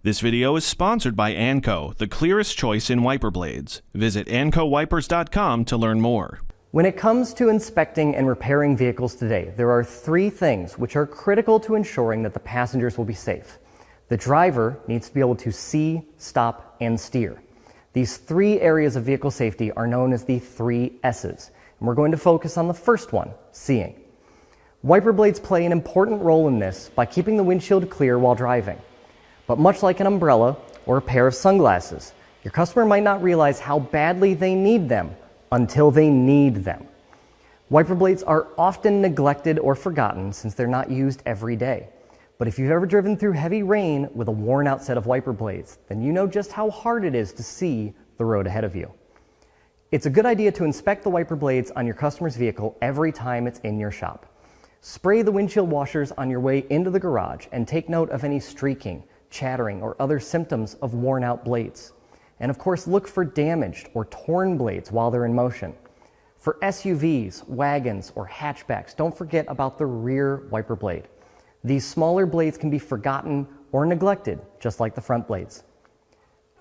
This video is sponsored by Anco, the clearest choice in wiper blades. Visit ancowipers.com to learn more. When it comes to inspecting and repairing vehicles today, there are three things which are critical to ensuring that the passengers will be safe. The driver needs to be able to see, stop, and steer. These three areas of vehicle safety are known as the three S's, and we're going to focus on the first one, seeing. Wiper blades play an important role in this by keeping the windshield clear while driving. But much like an umbrella or a pair of sunglasses, your customer might not realize how badly they need them until they need them. Wiper blades are often neglected or forgotten since they're not used every day. But if you've ever driven through heavy rain with a worn out set of wiper blades, then you know just how hard it is to see the road ahead of you. It's a good idea to inspect the wiper blades on your customer's vehicle every time it's in your shop. Spray the windshield washers on your way into the garage and take note of any streaking, chattering, or other symptoms of worn out blades. And of course, look for damaged or torn blades while they're in motion. For SUVs, wagons, or hatchbacks, don't forget about the rear wiper blade. These smaller blades can be forgotten or neglected, just like the front blades.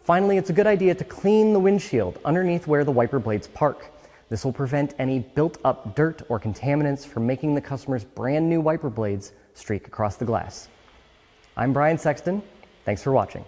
Finally, it's a good idea to clean the windshield underneath where the wiper blades park. This will prevent any built-up dirt or contaminants from making the customer's brand new wiper blades streak across the glass. I'm Brian Sexton. Thanks for watching.